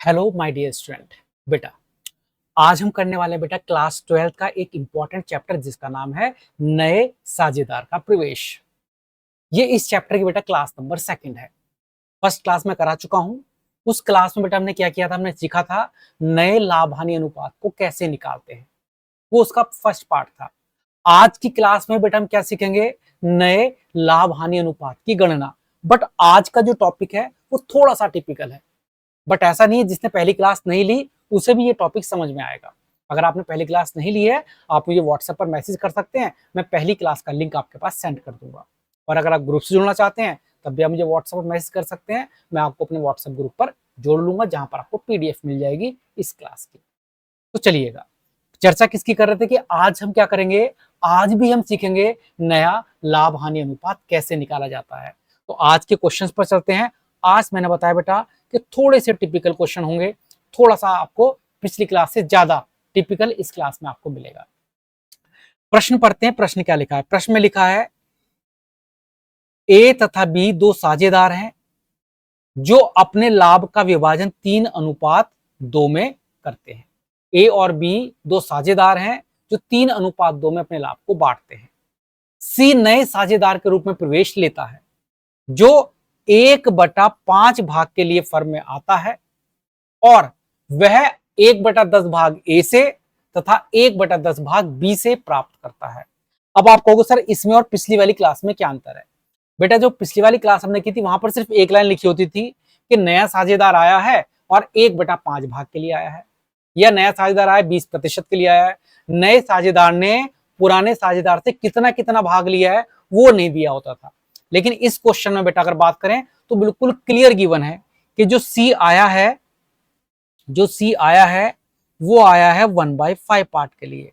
Hello my dear student. बेटा, आज हम करने वाले हैं बेटा क्लास 12 का एक इंपॉर्टेंट चैप्टर जिसका नाम है नए साझेदार का प्रवेश। ये इस चैप्टर की बेटा क्लास नंबर सेकंड है। फर्स्ट क्लास में करा चुका हूं। उस क्लास में बेटा हमने क्या किया था, हमने सीखा था नए लाभ हानि अनुपात को कैसे निकालते हैं। वो उसका फर्स्ट पार्ट था। आज की क्लास में बेटा हम क्या सीखेंगे, नए लाभ हानि अनुपात की गणना। बट आज का जो टॉपिक है वो थोड़ा सा टिपिकल है। बट ऐसा नहीं है जिसने पहली क्लास नहीं ली उसे भी ये टॉपिक समझ में आएगा। अगर आपने पहली क्लास नहीं ली है, आप मुझे व्हाट्सएप पर मैसेज कर सकते हैं, मैं पहली क्लास का लिंक आपके पास सेंड कर दूंगा। और अगर आप ग्रुप से जुड़ना चाहते हैं तब भी आप मुझे व्हाट्सएप पर मैसेज कर सकते हैं, मैं आपको अपने व्हाट्सएप ग्रुप पर जोड़ लूंगा जहां पर आपको पीडीएफ मिल जाएगी इस क्लास की। तो चलिएगा, चर्चा किसकी कर रहे थे कि आज हम क्या करेंगे, आज भी हम सीखेंगे नया लाभ हानि अनुपात कैसे निकाला जाता है। तो आज के क्वेश्चंस पर चलते हैं। आज मैंने बताया बेटा कि थोड़े से टिपिकल क्वेश्चन होंगे, थोड़ा सा आपको पिछली क्लास से ज्यादा टिपिकल इस क्लास में आपको मिलेगा। प्रश्न पढ़ते हैं। प्रश्न क्या लिखा है, प्रश्न में लिखा है ए तथा बी दो साझेदार हैं जो अपने लाभ का विभाजन 3:2 में करते हैं। ए और बी दो साझेदार हैं जो 3:2 में अपने लाभ को बांटते हैं। सी नए साझेदार के रूप में प्रवेश लेता है जो 1/5 भाग के लिए फर्म में आता है और वह 1/10 भाग ए से तथा 1/10 भाग बी से प्राप्त करता है। अब आप कहोगे सर इसमें और पिछली वाली क्लास में क्या अंतर है। बेटा जो पिछली वाली क्लास हमने की थी वहां पर सिर्फ एक लाइन लिखी होती थी कि नया साझेदार आया है और 1/5 भाग के लिए आया है, या नया साझेदार आया 20% के लिए आया है। नए साझेदार ने पुराने साझेदार से कितना कितना भाग लिया है वो नहीं दिया होता था। लेकिन इस क्वेश्चन में बेटा अगर बात करें तो बिल्कुल क्लियर गिवन है कि जो सी आया है, जो सी आया है वो आया है 1/5 पार्ट के लिए,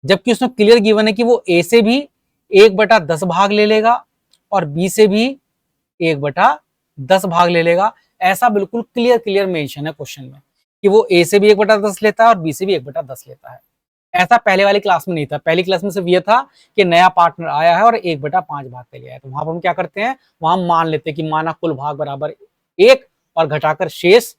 जबकि उसमें क्लियर गिवन है कि वो ए से भी 1/10 भाग ले लेगा और बी से भी 1/10 भाग ले लेगा। ऐसा बिल्कुल क्लियर क्लियर मेंशन है क्वेश्चन में कि वो ए से भी 1/10 लेता है और बी से भी 1/10 लेता है। ऐसा पहले वाली क्लास में नहीं था। पहली क्लास में सिर्फ ये था कि नया पार्टनर आया है और 1/5 भाग के लिए आया है। तो वहां पर हम क्या करते हैं, वहां मान लेते हैं कि माना कुल भाग बराबर 1 और घटाकर शेष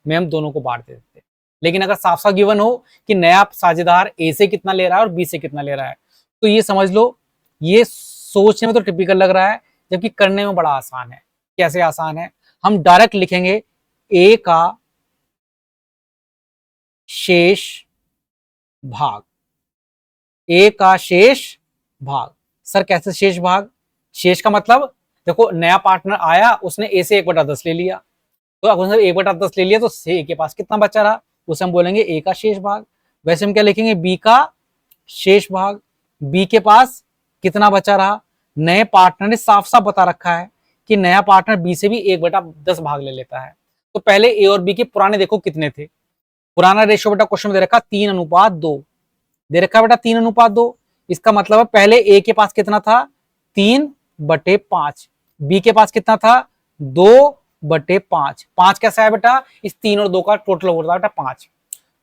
में हम दोनों को बांट देते हैं। लेकिन अगर साफ साफ गिवन हो कि नया साझेदार ए से कितना ले रहा है और बी से कितना ले रहा है, तो ये समझ लो, ये सोचने में तो टिपिकल लग रहा है जबकि करने में बड़ा आसान है। कैसे आसान है, हम डायरेक्ट लिखेंगे ए का शेष भाग, ए का शेष भाग। सर कैसे शेष भाग, शेष का मतलब देखो नया पार्टनर आया उसने ए से 1/10 ले लिया, तो अब उसने 1/10 ले लिया तो ए के पास कितना बचा रहा उसे हम बोलेंगे ए का शेष भाग। वैसे हम क्या लिखेंगे, बी का शेष भाग, बी के पास कितना बचा रहा। नए पार्टनर ने साफ साफ बता रखा है कि नया पार्टनर बी से भी 1/10 भाग ले लेता है। तो पहले ए और बी के पुराने देखो कितने थे। पुराना रेशियो बेटा क्वेश्चन में दे रखा 3:2 दे रखा बेटा 3:2। इसका मतलब है पहले ए के पास कितना था 3/5, बी के पास कितना था 2/5। 5 कैसा है बेटा, इस 3 और 2 का टोटल होता है बेटा 5।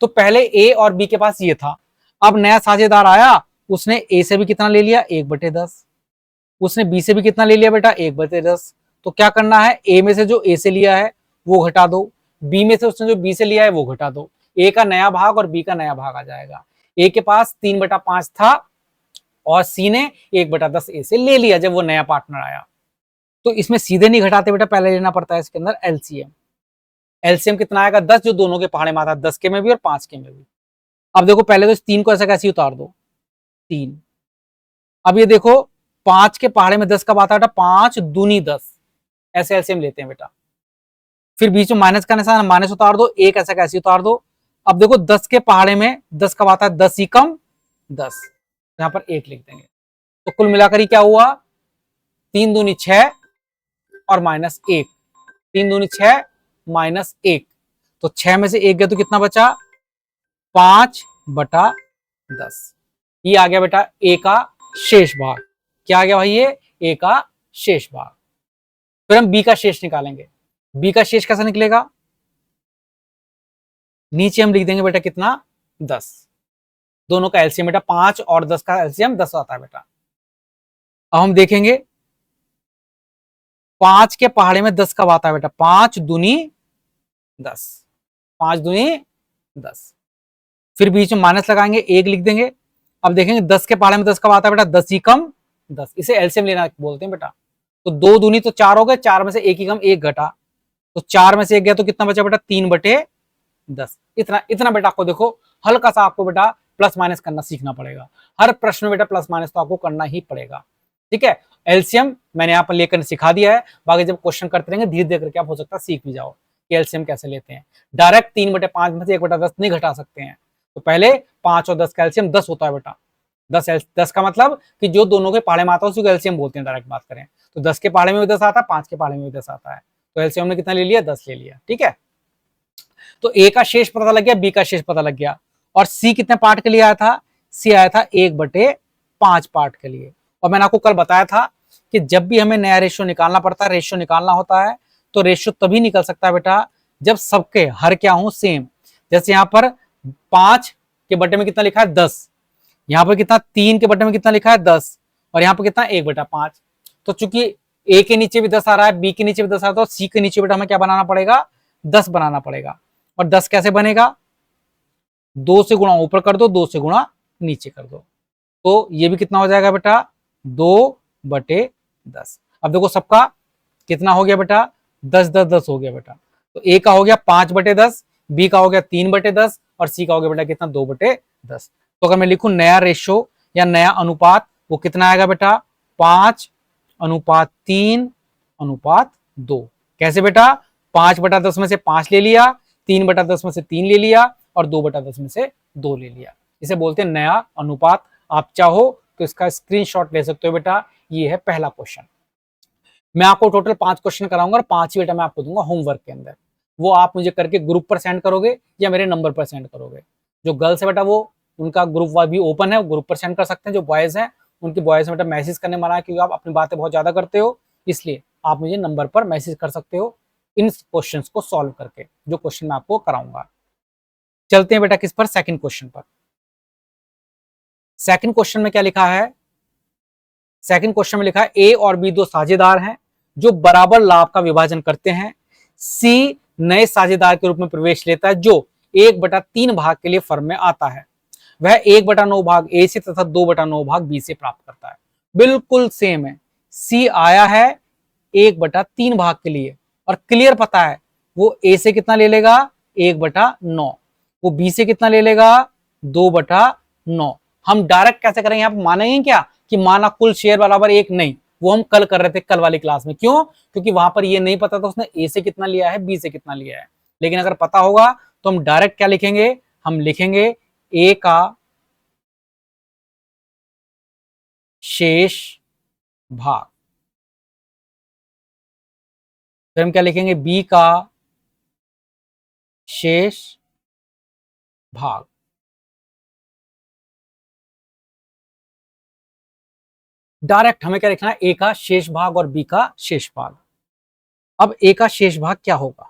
तो पहले ए और बी के पास ये था। अब नया साझेदार आया, उसने ए से भी कितना ले लिया 1/10, उसने बी से भी कितना ले लिया बेटा 1/10। तो क्या करना है, ए में से जो ए से लिया है वो घटा दो, बी में से उसने जो बी से लिया है वो घटा दो। ए का नया भाग और बी का नया भाग आ जाएगा। ए के पास 3/5 था और सी ने 1/10 ए से ले लिया जब वो नया पार्टनर आया। तो इसमें सीधे नहीं घटाते बेटा, पहले लेना पड़ता है इसके अंदर एलसीएम। एलसीएम कितना आएगा 10, जो दोनों के पहाड़े में आता है, 10 के में भी और 5 के में भी। अब देखो पहले तो इस 3 को ऐसा कैसे उतार दो 3। अब ये देखो 5 के पहाड़े में 10 कब आता है बेटा, 5 दूनी 10, ऐसे एलसीएम लेते हैं बेटा। फिर बीच में माइनस का निशान, माइनस उतार दो, एक ऐसा कैसे उतार दो। अब देखो 10 के पहाड़े में 10 कब आता है, 10 ही कम 10, यहां पर 1 लिख देंगे। तो कुल मिलाकर ही क्या हुआ, 3 दूनी 6 और -1, 3 दूनी 6 -1, तो 6 में से 1 गया तो कितना बचा 5/10। ये आ गया बेटा ए का शेष भाग। क्या आ गया भाई, ये ए का शेष भाग। फिर हम बी का शेष निकालेंगे। बी का शेष कैसे निकलेगा, नीचे हम लिख देंगे बेटा कितना 10। दोनों का एलसीएम बेटा 5 और 10 का एलसीएम 10 आता है बेटा। अब हम देखेंगे 5 के पहाड़े में 10 कब आता है बेटा, 5 दूनी 10, 5 दूनी 10, फिर बीच में माइनस लगाएंगे, 1 लिख देंगे। अब देखेंगे 10 के पहाड़े में 10 कब आता है बेटा, 10 ही कम 10, इसे एलसीएम लेना बोलते हैं बेटा। तो 2 दूनी तो 4 हो गए, 4 में से 1 ही कम 1 घटा, तो 4 में से 1 गया तो कितना बचा बेटा, 3/10। इतना बेटा आपको देखो, हल्का सा आपको बेटा प्लस माइनस करना सीखना पड़ेगा। हर प्रश्न में बेटा प्लस माइनस तो आपको करना ही पड़ेगा, ठीक है। एलसीएम मैंने यहाँ पर लेकर सिखा दिया है, बाकी जब क्वेश्चन करते रहेंगे धीरे धीरे करके आप हो सकता है सीख भी जाओ कि एलसीएम कैसे लेते हैं। डायरेक्ट 3/5 में से 1/10 नहीं घटा सकते हैं, तो पहले 5 और 10 का एलसीएम 10 होता है बेटा। 10 का मतलब कि जो दोनों के पहाड़े में आता है उसी को एलसीएम बोलते हैं। डायरेक्ट बात करें तो 10 के पहाड़े में भी 10 आता है, 5 के पहाड़े में भी 10 आता है, तो एलसीएम ने कितना ले लिया, 10 ले लिया, ठीक है। तो ए का शेष पता लग गया, बी का शेष पता लग गया, और सी कितने पार्ट के लिए आया था, सी आया था 1/5 पार्ट के लिए। और मैंने आपको कल बताया था कि जब भी हमें नया रेशियो निकालना पड़ता है, रेशियो निकालना होता है, तो रेशियो तभी निकल सकता है बेटा जब सबके हर क्या हो, सेम। जैसे यहाँ पर 5 के बटे में कितना लिखा है, 10, यहाँ पर कितना 3 के बटे में कितना लिखा है, 10, और यहाँ पर कितना 1/5। तो चूंकि ए के नीचे भी 10 आ रहा है, बी के नीचे भी 10 आ रहा है, तो सी के नीचे बेटा हमें क्या बनाना पड़ेगा, 10 बनाना पड़ेगा। और 10 कैसे बनेगा, 2 से गुणा ऊपर कर दो, 2 से गुणा नीचे कर दो, तो ये भी कितना हो जाएगा बेटा, 2/10। अब देखो सबका कितना हो गया बेटा, 10 हो गया बेटा। तो ए का हो गया 5/10, बी का हो गया 3/10, और सी का हो गया बेटा कितना, 2/10। तो अगर मैं लिखूं नया रेशो या नया अनुपात, वो कितना आएगा बेटा, 5:3:2। कैसे बेटा, 5/10 में से 5 ले लिया, 3/10 में से 3 ले लिया, और 2/10 में से 2 ले लिया। इसे बोलते हैं नया अनुपात। आप चाहो तो इसका स्क्रीनशॉट ले सकते हो बेटा। ये है पहला क्वेश्चन। मैं आपको टोटल 5 क्वेश्चन कराऊंगा और 5 ही बेटा मैं आपको दूंगा होमवर्क के अंदर। वो आप मुझे करके ग्रुप पर सेंड करोगे या मेरे नंबर पर सेंड करोगे। जो गर्ल्स है बेटा वो उनका ग्रुप भी ओपन है, ग्रुप पर सेंड कर सकते हैं। जो बॉयज हैं उनकी बॉयज में बेटा मैसेज करने मना है, क्योंकि आप अपनी बातें बहुत ज्यादा करते हो, इसलिए आप मुझे नंबर पर मैसेज कर सकते हो इन क्वेश्चंस को सॉल्व करके, जो क्वेश्चन मैं आपको कराऊंगा। चलते हैं बेटा किस पर, सेकंड क्वेश्चन पर। सेकंड क्वेश्चन में क्या लिखा है, सेकंड क्वेश्चन में लिखा है ए और बी दो साझेदार हैं जो बराबर लाभ का विभाजन करते हैं। सी नए साझेदार के रूप में प्रवेश लेता है जो 1/3 भाग के लिए फर्म में आता है। वह 1/9 भाग ए से तथा 2/9 भाग बी से प्राप्त करता है। बिल्कुल सेम है, सी आया है 1/3 भाग के लिए, और क्लियर पता है वो ए से कितना ले लेगा, 1/9, वो बी से कितना ले लेगा, 2/9। हम डायरेक्ट कैसे करेंगे, आप मानेंगे क्या कि माना कुल शेयर बराबर 1, नहीं, वो हम कल कर रहे थे, कल वाली क्लास में। क्यों, क्योंकि वहां पर ये नहीं पता था उसने ए से कितना लिया है, बी से कितना लिया है। लेकिन अगर पता होगा तो हम डायरेक्ट क्या लिखेंगे, हम लिखेंगे ए का शेष भाग, फिर हम क्या लिखेंगे, बी का शेष भाग। डायरेक्ट हमें क्या लिखना है, ए का शेष भाग और बी का शेष भाग। अब ए का शेष भाग क्या होगा,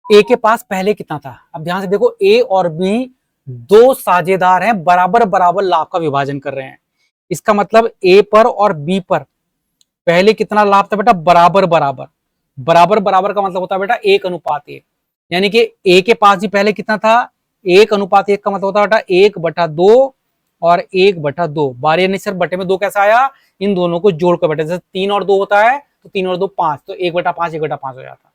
ए के पास पहले कितना था। अब ध्यान से देखो, ए और बी दो साझेदार हैं, बराबर बराबर लाभ का विभाजन कर रहे हैं। इसका मतलब ए पर और बी पर पहले कितना लाभ था बेटा, बराबर बराबर। बराबर बराबर का मतलब होता है बेटा 1:1, यानी कि ए के पास भी पहले कितना था, 1:1 का मतलब होता है बेटा 1/2 और 1/2। बार यानी सर बटे में 2 कैसा आया, इन दोनों को जोड़कर बेटा, जैसे 3 और 2 होता है तो 3 और 2 5, तो 1/5 1/5 हो जाता,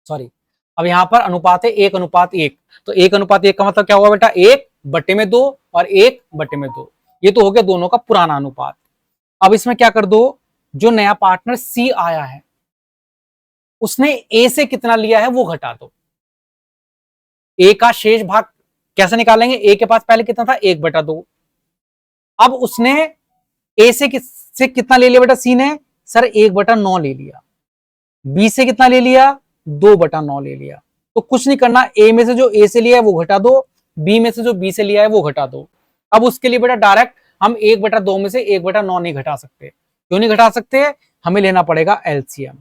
सॉरी। अब यहाँ पर अनुपात है 1:1, तो 1:1 का मतलब क्या हुआ बेटा, 1/2 और 1/2। ये तो हो गया दोनों का पुराना अनुपात। अब इसमें क्या कर दो, जो नया पार्टनर सी आया है उसने ए से कितना लिया है वो घटा दो। ए का शेष भाग कैसे निकालेंगे, ए के पास पहले कितना था, 1/2। अब उसने ए से कितना ले लिया बेटा, सी ने सर 1/9 ले लिया। बी से कितना ले लिया, 2/9 ले लिया। तो कुछ नहीं करना, ए में से जो ए से लिया है वो घटा दो, बी में से जो बी से लिया है वो घटा दो। अब उसके लिए बेटा डायरेक्ट हम 1/2 में से 1/9 नहीं घटा सकते। क्यों नहीं घटा सकते, हमें लेना पड़ेगा एलसीएम।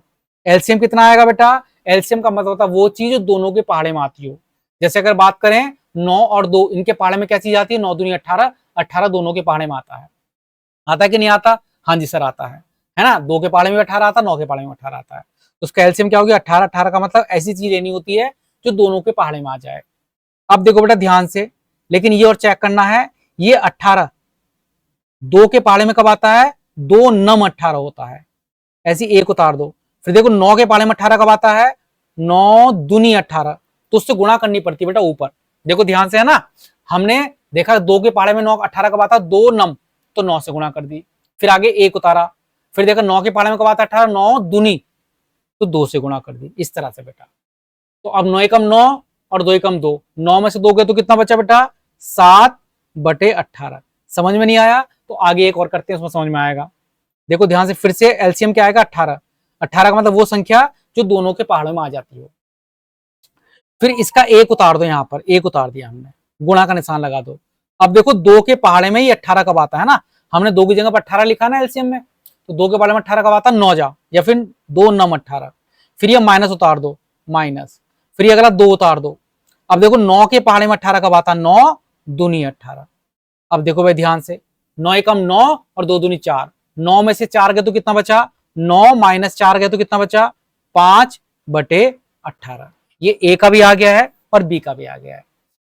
एलसीएम कितना आएगा बेटा, एलसीएम का मतलब होता है वो चीज जो दोनों के पहाड़े में आती हो। जैसे अगर बात करें 9 और 2, इनके पहाड़े में क्या चीज आती है, 9 दूनी 18, 18 दोनों के पहाड़े में आता है। आता है कि नहीं आता? हाँ जी सर आता है ना। 2 के पहाड़े में 18 आता है, 9 के पहाड़े में 18 आता है। तो उसका एलसीएम क्या होगी? 18। 18 का मतलब ऐसी चीज लेनी होती है जो दोनों के पहाड़े में आ जाए। अब देखो बेटा ध्यान से, लेकिन ये और चेक करना है, ये 18 2 के पहाड़े में कब आता है? 2 नम 18 होता है। ऐसी एक उतार दो। फिर देखो 9 के पहाड़े में 18 कब आता है? 9 दूनी 18। तो उससे गुणा करनी पड़ती है बेटा ऊपर। देखो ध्यान से, है ना। हमने देखा 2 के पहाड़े में 9 18 कब आता है? 2 नम, तो 9 से गुणा कर दी। फिर आगे एक उतारा, फिर देखा 9 के पहाड़े में कब आता है? 18। 9 दूनी, तो 2 से गुणा कर दी। इस तरह से बेटा। तो अब 9 एकम 9 और 2 एकम 2, 9 में से 2 गए तो कितना बचा बेटा? 7/18। समझ में नहीं आया तो आगे एक और करते हैं, उसमें समझ में आएगा। देखो ध्यान से, फिर से एलसीएम क्या आएगा? 18। 18 का मतलब वो संख्या जो दोनों के पहाड़ों में आ जाती हो। फिर इसका एक उतार दो, यहां पर एक उतार दिया हमने, गुणा का निशान लगा दो। अब देखो 2 के पहाड़े में ही 18 कब आता है ना, हमने 2 की जगह पर 18 लिखा ना एलसीएम में, तो 2 के पहाड़े में 18 कब आता है? 9 जा, या फिर 2 नम 18। फिर ये माइनस उतार दो, माइनस, फिर ये अगला 2 उतार दो। अब देखो 9 के पहाड़े में 18 कब आता है? 9 दूनी 18। अब देखो भाई ध्यान से, 9 एकम 9 और 2 दूनी 4। 9 में से 4 गए तो कितना बचा? 9 माइनस 4 गए तो कितना बचा? 5/18। ये ए का भी आ गया है और बी का भी आ गया है।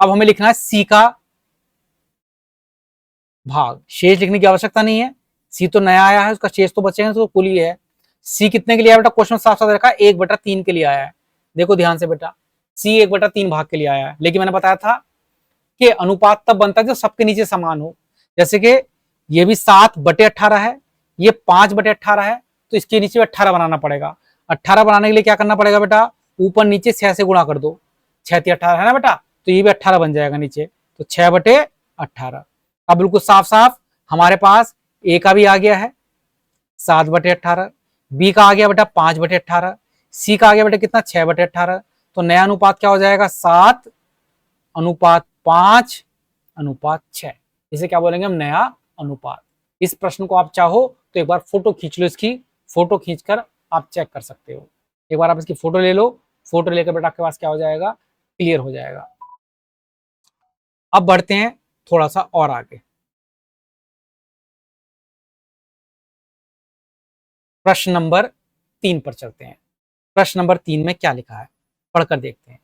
अब हमें लिखना है सी का भाग। शेष लिखने की आवश्यकता नहीं है, सी तो नया आया है, उसका शेष तो बचेगा, तो कुल ही है। सी कितने के लिए आया बेटा? क्वेश्चन साफ साफ रखा है 1/3 के लिए आया है। देखो ध्यान से बेटा, सी 1/3 भाग के लिए आया है, लेकिन मैंने बताया था कि अनुपात तब बनता है जब सबके नीचे समान हो। जैसे कि ये भी 7/18 है, ये 5/18 है, तो इसके नीचे 18 बनाना पड़ेगा। 18 बनाने के लिए क्या करना पड़ेगा बेटा? ऊपर नीचे 6 से गुणा कर दो, 6 × 18 है ना बेटा, तो ये भी 18 बन जाएगा नीचे, तो 6/18। अब बिल्कुल साफ साफ हमारे पास ए का भी आ गया है 7/18, बी का आ गया बेटा 5/18, सी का आ गया बेटा कितना? 6/18। तो नया अनुपात क्या हो जाएगा? 7:5:6। इसे क्या बोलेंगे हम? नया अनुपात। इस प्रश्न को आप चाहो तो एक बार फोटो खींच लो, इसकी फोटो खींचकर आप चेक कर सकते हो। एक बार आप इसकी फोटो ले लो, फोटो लेकर बेटा आपके पास क्या हो जाएगा? क्लियर हो जाएगा। अब बढ़ते हैं थोड़ा सा और आगे, प्रश्न नंबर 3 पर चलते हैं। प्रश्न नंबर 3 में क्या लिखा है, पढ़कर देखते हैं।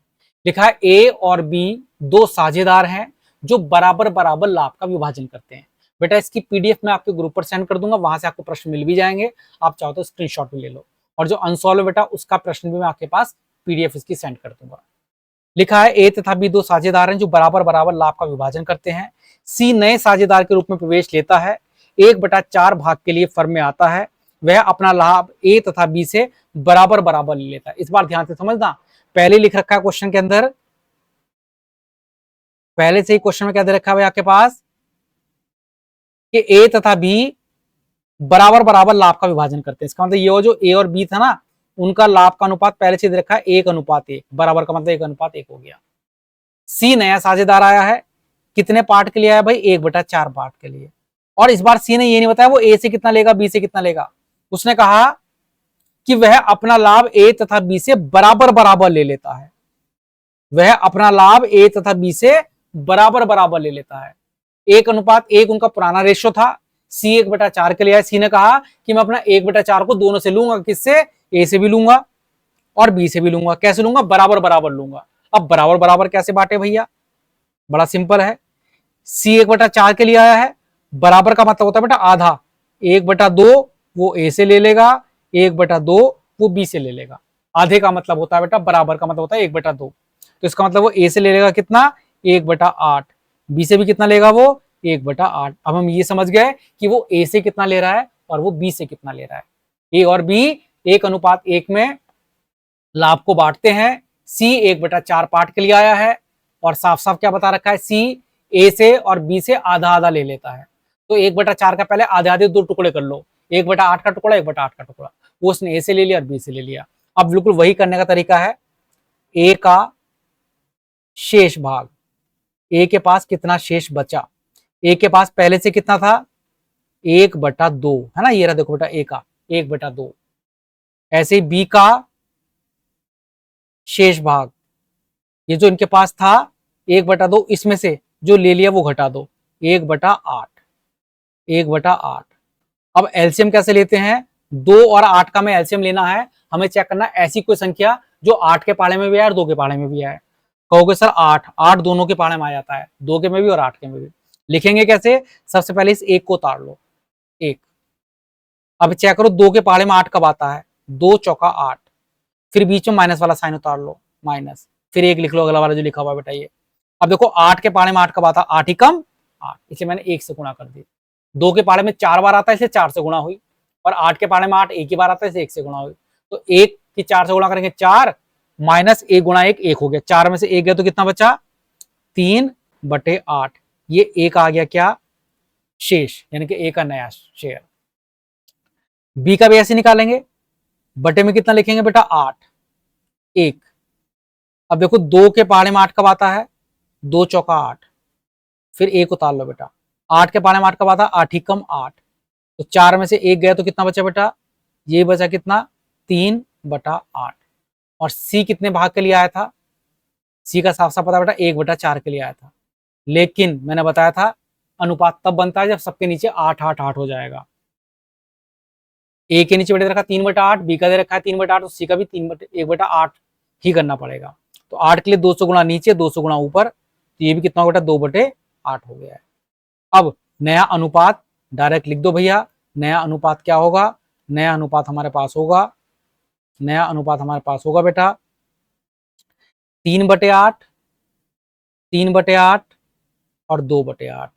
लिखा है ए और बी दो साझेदार हैं जो बराबर बराबर लाभ का विभाजन करते हैं। बेटा इसकी पीडीएफ में आपके ग्रुप पर सेंड कर दूंगा, वहां से आपको प्रश्न मिल भी जाएंगे, आप चाहो तो स्क्रीनशॉट भी ले लो। और जो अनसॉल्व है बेटा उसका प्रश्न भी मैं आपके पास पीडीएफ इसकी सेंड कर दूंगा। लिखा है ए तथा बी दो साझेदार हैं जो बराबर बराबर लाभ का विभाजन करते हैं। सी नए साझेदार के रूप में प्रवेश लेता है, 1/4 भाग के लिए फर्म में आता है, वह अपना लाभ ए तथा बी से बराबर बराबर ले लेता है। इस बार ध्यान से समझना, पहले लिख रखा है क्वेश्चन के अंदर, पहले से ही क्वेश्चन में क्या दे रखा है आपके पास कि ए तथा बी बराबर बराबर लाभ का विभाजन करते हैं। इसका मतलब ये जो ए और बी था ना, उनका लाभ का अनुपात पहले से दे रखा है 1:1, बराबर का मतलब 1:1 हो गया। सी नया साझेदार आया है, कितने पार्ट के लिए आया भाई? 1/4 पार्ट के लिए। और इस बार सी ने ये नहीं बताया वो ए से कितना लेगा, बी से कितना लेगा। उसने कहा कि वह अपना लाभ ए तथा बी से बराबर बराबर ले लेता है, वह अपना लाभ ए तथा बी से बराबर बराबर ले लेता है। 1:1 उनका पुराना रेशो था, सी 1/4 के लिए आया। सी ने कहा कि मैं अपना 1/4 को दोनों से लूंगा, किससे? ए से भी लूंगा और बी से भी लूंगा। कैसे लूंगा? बराबर बराबर लूंगा। अब बराबर बराबर कैसे बांटे भैया? बड़ा सिंपल है, सी 1/4 के लिए आया है, बराबर का मतलब होता है बेटा आधा, 1/2 वो ए से ले लेगा, 1/2 वो बी से ले लेगा। आधे का मतलब होता है बेटा बराबर का मतलब होता है 1/2। तो इसका मतलब वो ए से ले लेगा कितना? 1/8। बी से भी कितना लेगा वो? 1/8। अब हम ये समझ गए कि वो ए से कितना ले रहा है और वो बी से कितना ले रहा है। ए और बी 1:1 में लाभ को बांटते हैं। सी 1/4 पार्ट के लिए आया है और साफ साफ क्या बता रखा है? सी ए से और बी से आधा आधा ले लेता है। तो 1/4 का पहले आधे आधे 2 टुकड़े कर लो, 1/8 का टुकड़ा, 1/8 का टुकड़ा, वो उसने ए से ले लिया और बी से ले लिया। अब बिल्कुल वही करने का तरीका है, ए का शेष भाग, ए के पास कितना शेष बचा? ए के पास पहले से कितना था? 1/2 है ना, ये रहा देखो बेटा ए का 1/2। ऐसे ही बी का शेष भाग, ये जो इनके पास था 1/2, इसमें से जो ले लिया वो घटा दो, 1/8, 1/8। अब एलसीएम कैसे लेते हैं, 2 और 8 का हमें एलसीएम लेना है। हमें चेक करना है ऐसी कोई संख्या जो 8 के पाड़े में भी आए और 2 के पाड़े में भी आए। कहोगे सर 8, 8 दोनों के पाड़े में आ जाता है, 2 के में भी और 8 के में भी। लिखेंगे कैसे, सबसे पहले इस 1 को उतार लो, 1। अब चेक करो 2 के पाड़े में 8 कब आता है, 2 चौका 8, फिर बीच में माइनस वाला साइन उतार लो, माइनस, फिर 1 लिख लो अगला वाला जो लिखा हुआ बेटा ये। अब देखो 8 के पाड़े में 8 कब आता है, 8 ही कम 8, इसे मैंने 1 से गुणा कर दिया। 2 के पाड़े में 4 बार आता है, इसे 4 से गुणा हुई, और 8 के पाड़े में 8 एक ही बार आता है, इसे 1 से गुणा हुई। तो 1 की 4 से गुणा करेंगे 4, माइनस 1 गुणा 1 1 हो गया, 4 में से 1 गया तो कितना बचा, 3/8। ये 1 आ गया क्या, शेष, यानी कि 1 का नया शेयर। बी का भी ऐसे निकालेंगे, बटे में कितना लिखेंगे बेटा, 8, 1। अब देखो 2 के पाड़े में 8 कब आता है, 2 चौका 8, फिर 1 उतार लो बेटा। 8 के पाड़े में 8 कब आता है, 8 ही कम 8, तो 4 में से 1 गया तो कितना बचा बेटा, ये बचा कितना, 3/8। और सी कितने भाग के लिए आया था, सी का साफ साफ पता बेटा 1/4 के लिए आया था। लेकिन मैंने बताया था अनुपात तब बनता है जब सबके नीचे 8 8 8 हो जाएगा। ए के नीचे बेटे रखा 3/8, बी का दे रखा है 3/8, तो सी का भी 1/8 ही करना पड़ेगा। तो 8 के लिए 200 गुणा नीचे, 200 गुणा ऊपर, तो ये भी कितना बेटा 2/8 हो गया है। अब नया अनुपात डायरेक्ट लिख दो भैया। नया अनुपात क्या होगा, नया अनुपात हमारे पास होगा, नया अनुपात हमारे पास होगा बेटा 3/8, 3/8 और 2/8,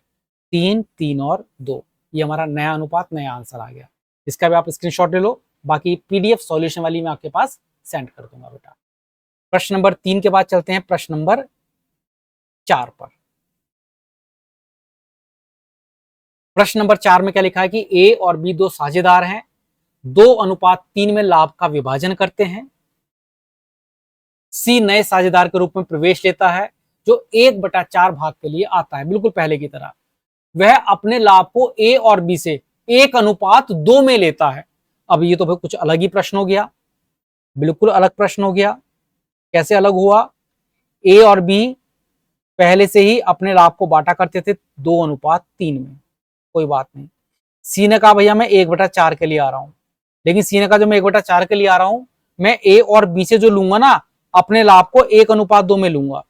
3 3 और 2। ये हमारा नया अनुपात, नया आंसर आ गया। इसका भी आप स्क्रीनशॉट ले लो, बाकी पीडीएफ सॉल्यूशन वाली मैं आपके पास सेंड कर दूंगा बेटा। प्रश्न नंबर 3 के बाद चलते हैं प्रश्न नंबर 4 पर। प्रश्न नंबर 4 में क्या लिखा है कि ए और बी दो साझेदार हैं, 2:3 में लाभ का विभाजन करते हैं। सी नए साझेदार के रूप में प्रवेश लेता है जो 1/4 भाग के लिए आता है, बिल्कुल पहले की तरह। वह अपने लाभ को ए और बी से 1:2 में लेता है। अब ये तो कुछ अलग ही प्रश्न हो गया, बिल्कुल अलग प्रश्न हो गया। कैसे अलग हुआ, ए और बी पहले से ही अपने लाभ को बांटा करते थे 2:3 में, कोई बात नहीं। सी ने कहा भैया मैं 1/4 के लिए आ रहा हूं, लेकिन सी ने कहा जो मैं 1/4 के लिए आ रहा हूं, मैं ए और बी से जो लूंगा ना अपने लाभ को 1:2 में लूंगा।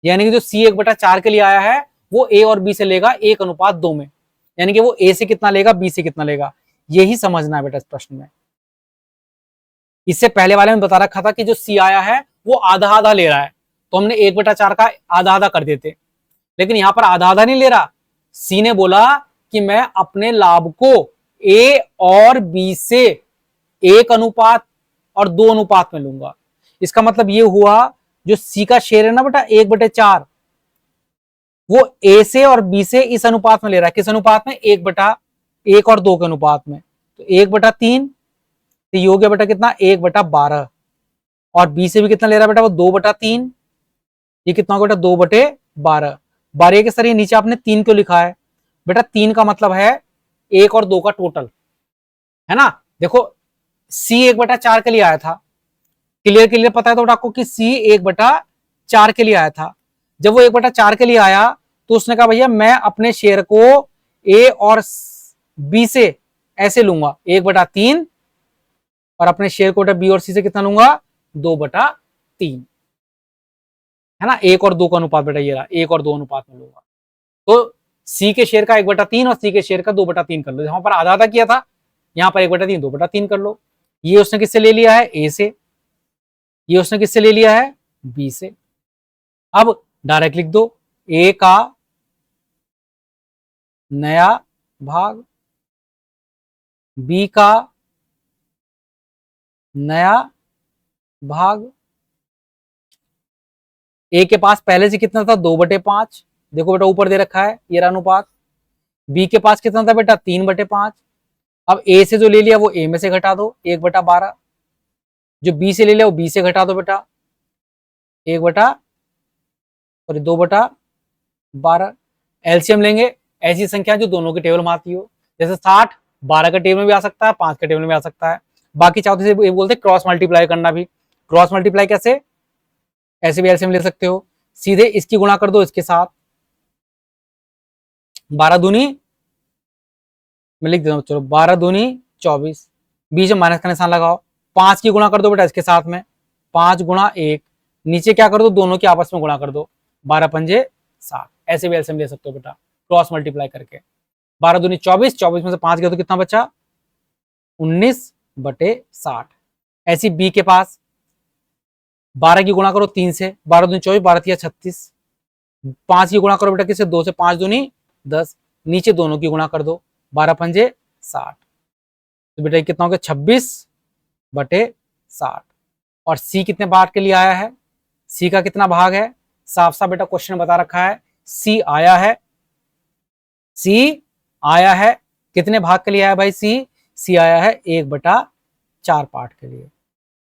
यानी कि जो सी 1/4 के लिए आया है वो ए और बी से लेगा 1:2 में, यानी कि वो ए से कितना लेगा, बी से कितना लेगा, यही समझना है बेटा इस प्रश्न में। इससे पहले वाले में बता रखा था कि जो सी आया है वो आधा आधा ले रहा है, तो हमने 1/4 का आधा आधा कर देते, लेकिन यहां पर आधा आधा नहीं ले रहा। सी ने बोला कि मैं अपने लाभ को ए और बी से 1 और 2 में लूंगा। इसका मतलब ये हुआ जो सी का शेयर है ना बेटा 1/4, वो ए से और बी से इस अनुपात में ले रहा है। किस अनुपात में, 1/1 और 2 के अनुपात में। तो 1/3, तो ये हो गया बेटा कितना 1/12, और बी से भी कितना ले रहा है बेटा वो 2/3, ये कितना होगा बेटा 2/12। 12 के सर ये नीचे आपने 3 क्यों लिखा है बेटा, 3 का मतलब है 1 और 2 का टोटल है ना। देखो सी 1/4 के लिए आया था, क्लियर क्लियर पता है तो आपको कि सी 1/4 के लिए आया था। जब वो 1/4 के लिए आया तो उसने कहा भैया मैं अपने शेयर को ए और बी से ऐसे लूंगा 1/3, और अपने शेयर को बी और सी से कितना लूंगा 2/3, है ना। 1 और 2 का अनुपात बेटा ये रहा, 1 और 2 अनुपात में लूंगा। तो सी के शेयर का 1/3 और सी के शेयर का 2/3 कर लो। जहां पर आधा आधा किया था यहां पर 1/3 2/3 कर लो। ये उसने किससे ले लिया है, ए से, ये उसने किससे ले लिया है, बी से। अब डायरेक्ट लिख दो ए का नया भाग, बी का नया भाग। ए के पास पहले से कितना था 2/5, देखो बेटा ऊपर दे रखा है ये अनुपात। बी के पास कितना था बेटा 3/5। अब ए से जो ले लिया वो ए में से घटा दो 1/12, जो बी से ले लिया वो बी से घटा दो बेटा 2/12। एलसीएम लेंगे, ऐसी संख्या जो दोनों के टेबल में आती हो, जैसे 60 12 के टेबल में भी आ सकता है, 5 के टेबल में आ सकता है। बाकी चाहो तो बोलते क्रॉस मल्टीप्लाई करना भी। क्रॉस मल्टीप्लाई कैसे, ऐसे भी एलसीएम ले सकते हो, सीधे इसकी गुणा कर दो इसके साथ, 12 दूनी, मैं लिख देता हूँ, चलो 12 दूनी 24, बीच में माइनस का निशान लगाओ, 5 की गुणा कर दो बेटा इसके साथ में, 5 गुणा 1, नीचे क्या कर दो, दोनों के आपस में गुणा कर दो, 12 पंजे 60, ऐसे भी एलसीएम ले सकते हो बेटा क्रॉस मल्टीप्लाई करके। 12 दूनी 24, 24 में से 5 गया तो कितना बचा, 19/60। ऐसी बी के पास 12 की गुणा करो 3 से, 12 दूनी 24, 12 तिया 36, 5 की गुणा करो बेटा किससे, 2 से, 5 दूनी 10, नीचे दोनों की गुणा कर दो, 12 पंजे 60, तो बेटा कितना हो गया, 26/60। और सी कितने भाग के लिए आया है, सी का कितना भाग है, साफ साफ बेटा क्वेश्चन बता रखा है, सी आया है, सी आया है, कितने भाग के लिए आया भाई, सी आया है 1/4 पार्ट के लिए।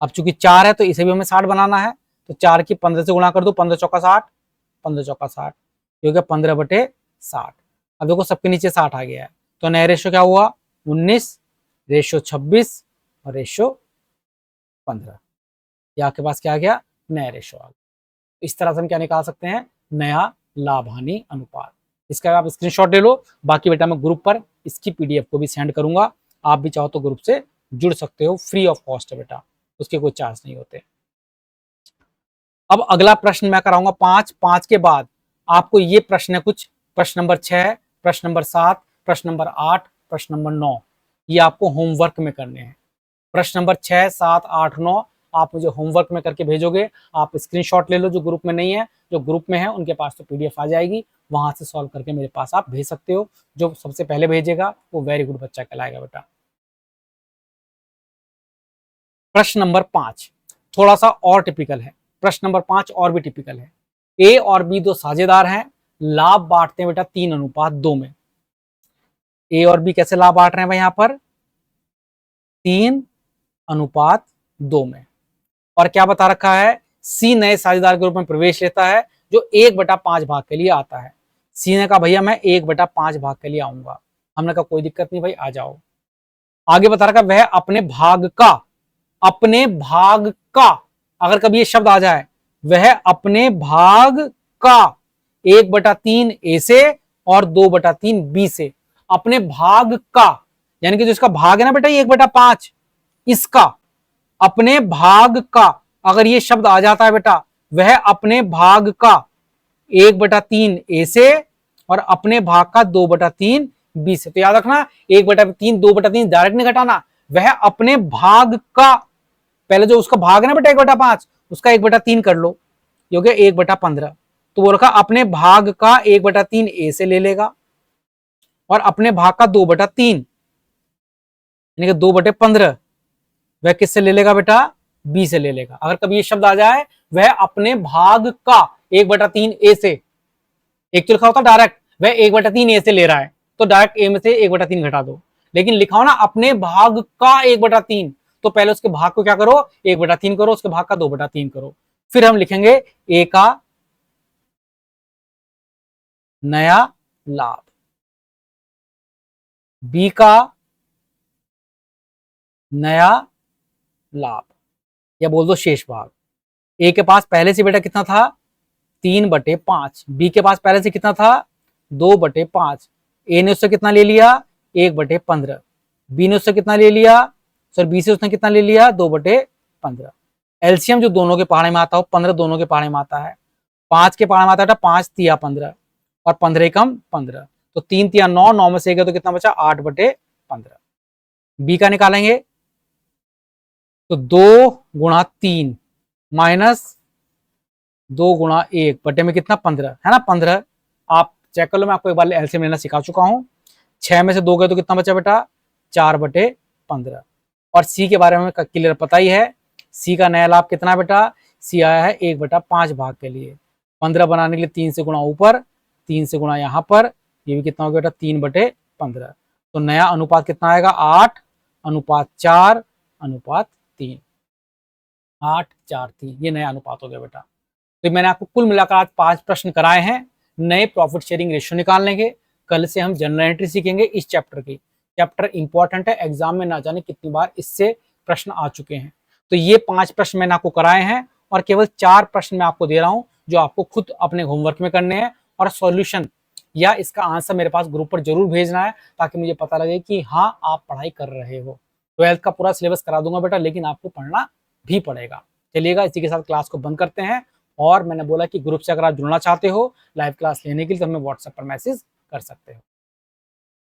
अब चूंकि 4 है तो इसे भी हमें 60 बनाना है, तो 4 की 15 से गुणा कर दो, 15 चौका 60, 15 चौका 60, ये हो गया 15/60। अब देखो सबके नीचे 60 आ गया है, तो नया रेशो क्या हुआ, 19, रेशो 26 और रेशो 15, ये आपके पास क्या आ गया, नया रेशो आ गया। इस तरह से हम क्या निकाल सकते हैं, नया लाभ हानि अनुपात। इसका आप स्क्रीनशॉट ले लो, बाकी बेटा मैं ग्रुप पर इसकी पीडीएफ को भी सेंड करूंगा, आप भी चाहो तो ग्रुप से जुड़ सकते हो, फ्री ऑफ कॉस्ट है बेटा, उसके कोई चार्ज नहीं होते। अब अगला प्रश्न मैं कराऊंगा 5 के बाद आपको ये प्रश्न है कुछ, प्रश्न नंबर 6, प्रश्न नंबर 7, प्रश्न नंबर 8, प्रश्न नंबर 9, ये आपको होमवर्क में करने हैं। प्रश्न नंबर 6, 7, 8, 9 आप मुझे होमवर्क में करके भेजोगे, आप स्क्रीनशॉट ले लो, जो ग्रुप में नहीं है, जो ग्रुप में है उनके पास तो पीडीएफ आ जाएगी, वहां से सॉल्व करके मेरे पास आप भेज सकते हो। जो सबसे पहले भेजेगा वो वेरी गुड बच्चा कहलाएगा बेटा। प्रश्न नंबर 5 थोड़ा सा और टिपिकल है, प्रश्न नंबर 5 और भी टिपिकल है। ए और बी दो साझेदार हैं, लाभ बांटते हैं बेटा 3:2 में। ए और बी कैसे लाभ बांट रहे हैं भाई, यहां पर 3:2 में। और क्या बता रखा है, सी नए साझेदार के रूप में प्रवेश लेता है जो 1/5 भाग के लिए आता है। सी ने कहा भैया मैं 1/5 भाग के लिए आऊंगा, हमने कहा कोई दिक्कत नहीं भाई आ जाओ। आगे बता रखा वह अपने भाग का, अपने भाग का, अगर कभी ये शब्द आ जाए, वह अपने भाग का 1/3 ए से और 2/3 बी से, अपने भाग का, यानी कि जो इसका भाग है ना बेटा 1/5, इसका अपने भाग का, अगर ये शब्द आ जाता है बेटा, वह अपने भाग का 1/3 ए से और अपने भाग का 2/3 बी से। तो याद रखना 1/3 2/3 डायरेक्ट नहीं घटाना, वह अपने भाग का, पहले जो उसका भाग है ना बेटा 1/5, उसका 1/3 कर लो, ये हो गया 1/15। तो वो रखा अपने भाग का 1/3 ए से ले लेगा और अपने भाग का 2/3 यानी कि 2/15 वह किससे ले लेगा बेटा, बी से ले लेगा। अगर कभी ये शब्द आ जाए वह अपने भाग का 1/3 ए से, एक तो लिखा होता डायरेक्ट वह 1/3 ए से ले रहा है तो डायरेक्ट ए में से 1/3 घटा दो, लेकिन लिखा हो ना अपने भाग का 1/3, तो पहले उसके भाग को क्या करो 1/3 करो, उसके भाग का 2/3 करो, फिर हम लिखेंगे ए का नया लाभ, बी का नया लाभ, या बोल दो शेष भाग। ए के पास पहले से बेटा कितना था 3/5, बी के पास पहले से कितना था 2/5, ए ने उससे कितना ले लिया 1/15, बी ने उससे कितना ले लिया, सर बी से उसने कितना ले लिया 2/15। एलसीएम जो दोनों के पहाड़े में आता हो 15 दोनों के पहाड़े में आता है, 5 के पहाड़े में आता है 5 तिया 15 और 15 कम 15, तो 3 तिया 9, 9 में से गया तो कितना बचा 8/15। बी का निकालेंगे तो 2 × 3 माइनस 2 × 1 बटे में कितना 15 है ना 15, आप चेक कर लो, मैं आपको एक बार एलसीएम लेना सिखा चुका हूं। 6 में से 2 गए तो कितना बचा बेटा 4/15। और सी के बारे में क्लियर पता ही है, सी का नया लाभ कितना बेटा, सी आया है 1/5 भाग के लिए, 15 बनाने के लिए 3 से गुणा ऊपर, 3 से गुणा यहाँ पर, ये भी कितना हो गया बेटा 3/15, तो नया अनुपात कितना आएगा 8:4:3, 8:4:3, ये नया अनुपात हो गया बेटा। तो मैंने आपको कुल मिलाकर आज 5 प्रश्न कराए हैं नए प्रॉफिट शेयरिंग रेशियो निकालने के। कल से हम जनरल एंट्री सीखेंगे इस चैप्टर की, चैप्टर इंपॉर्टेंट है, एग्जाम में ना जाने कितनी बार इससे प्रश्न आ चुके हैं। तो ये 5 प्रश्न मैंने आपको कराए हैं और केवल 4 प्रश्न मैं आपको दे रहा हूं जो आपको खुद अपने होमवर्क में करने हैं और सॉल्यूशन या इसका आंसर मेरे पास ग्रुप पर जरूर भेजना है, ताकि मुझे पता लगे कि हाँ आप पढ़ाई कर रहे हो। 12th का पूरा सिलेबस करा दूंगा बेटा, लेकिन आपको पढ़ना भी पड़ेगा। चलिएगा, इसी के साथ क्लास को बंद करते हैं। और मैंने बोला कि ग्रुप से अगर आप जुड़ना चाहते हो लाइव क्लास लेने के लिए, तो हमें व्हाट्सएप पर मैसेज कर सकते हो।